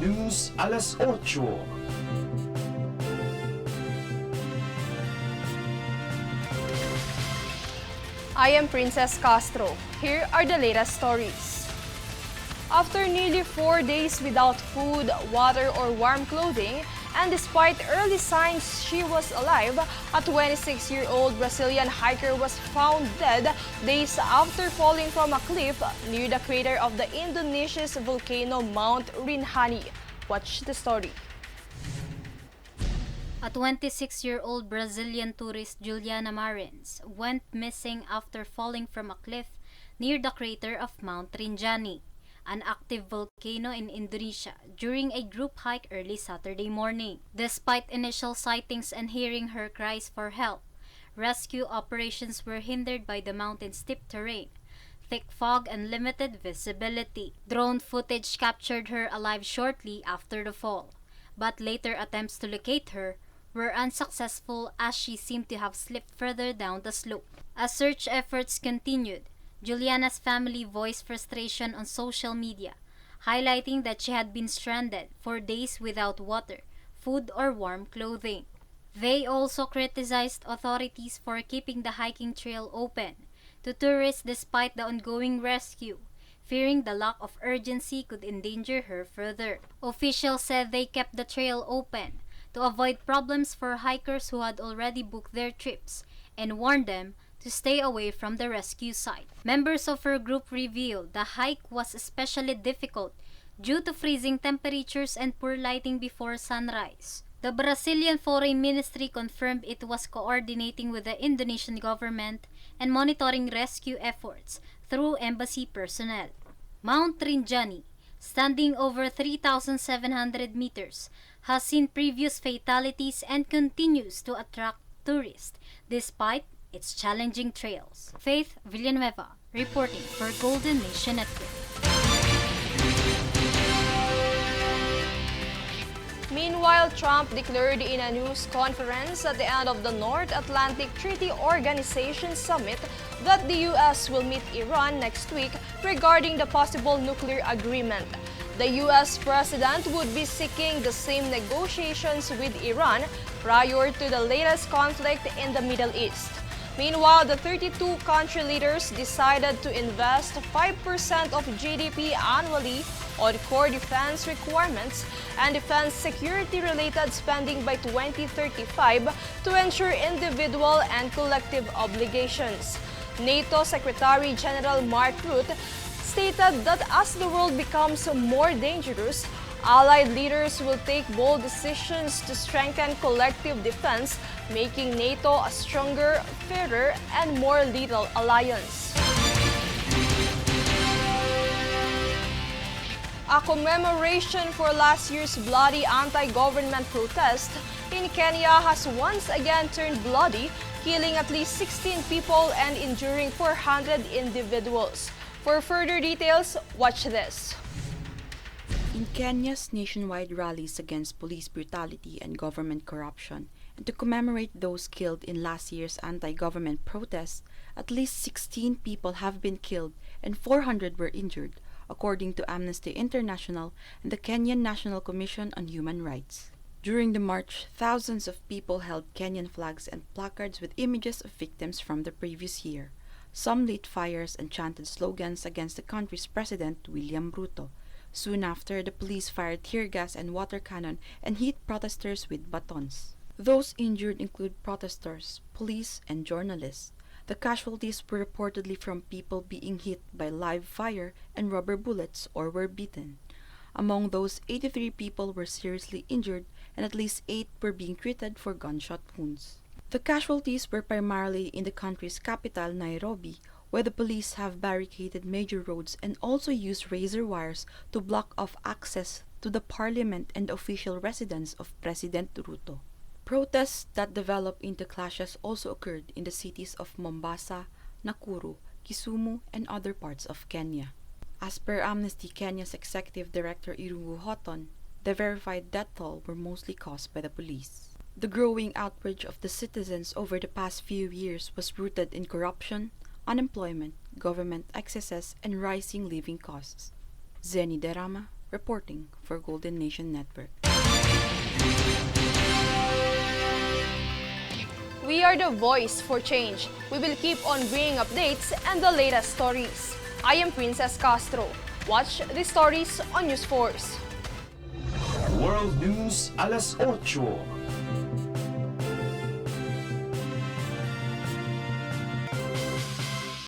News Alas 8. I am Princess Castro. Here are the latest stories. After nearly 4 days without food, water, or warm clothing, and despite early signs she was alive, a 26-year-old Brazilian hiker was found dead days after falling from a cliff near the crater of the Indonesia's volcano Mount Rinjani. Watch the story. A 26-year-old Brazilian tourist, Juliana Marins, went missing after falling from a cliff near the crater of Mount Rinjani, an active volcano in Indonesia, during a group hike early Saturday morning. Despite initial sightings and hearing her cries for help, rescue operations were hindered by the mountain's steep terrain, thick fog, and limited visibility. Drone footage captured her alive shortly after the fall, but later attempts to locate her were unsuccessful as she seemed to have slipped further down the slope. As search efforts continued, Juliana's family voiced frustration on social media, highlighting that she had been stranded for days without water, food, or warm clothing. They also criticized authorities for keeping the hiking trail open to tourists despite the ongoing rescue, fearing the lack of urgency could endanger her further. Officials said they kept the trail open to avoid problems for hikers who had already booked their trips and warned them to stay away from the rescue site. Members of her group revealed the hike was especially difficult due to freezing temperatures and poor lighting before sunrise. The Brazilian Foreign Ministry confirmed it was coordinating with the Indonesian government and monitoring rescue efforts through embassy personnel. Mount Rinjani, standing over 3,700 meters, has seen previous fatalities and continues to attract tourists despite its challenging trails. Faith Villanueva, reporting for Golden Nation Network. Meanwhile, Trump declared in a news conference at the end of the North Atlantic Treaty Organization Summit that the U.S. will meet Iran next week regarding the possible nuclear agreement. The U.S. president would be seeking the same negotiations with Iran prior to the latest conflict in the Middle East. Meanwhile, the 32 country leaders decided to invest 5% of GDP annually on core defense requirements and defense security-related spending by 2035 to ensure individual and collective obligations. NATO Secretary General Mark Rutte stated that as the world becomes more dangerous, Allied leaders will take bold decisions to strengthen collective defense, making NATO a stronger, fairer, and more lethal alliance. A commemoration for last year's bloody anti-government protest in Kenya has once again turned bloody, killing at least 16 people and injuring 400 individuals. For further details, watch this. In Kenya's nationwide rallies against police brutality and government corruption, and to commemorate those killed in last year's anti-government protests, at least 16 people have been killed and 400 were injured, according to Amnesty International and the Kenyan National Commission on Human Rights. During the march, thousands of people held Kenyan flags and placards with images of victims from the previous year. Some lit fires and chanted slogans against the country's president, William Ruto. Soon after, the police fired tear gas and water cannon and hit protesters with batons. Those injured include protesters, police, and journalists. The casualties were reportedly from people being hit by live fire and rubber bullets or were beaten. Among those, 83 people were seriously injured and at least 8 were being treated for gunshot wounds. The casualties were primarily in the country's capital, Nairobi, where the police have barricaded major roads and also used razor wires to block off access to the parliament and official residence of President Ruto. Protests that developed into clashes also occurred in the cities of Mombasa, Nakuru, Kisumu, and other parts of Kenya. As per Amnesty Kenya's Executive Director Irungu Hoton, the verified death toll were mostly caused by the police. The growing outrage of the citizens over the past few years was rooted in corruption, unemployment, government excesses, and rising living costs. Zeni Derama, reporting for Golden Nation Network. We are the voice for change. We will keep on bringing updates and the latest stories. I am Princess Castro. Watch the stories on NewsForce. World News Alas 8.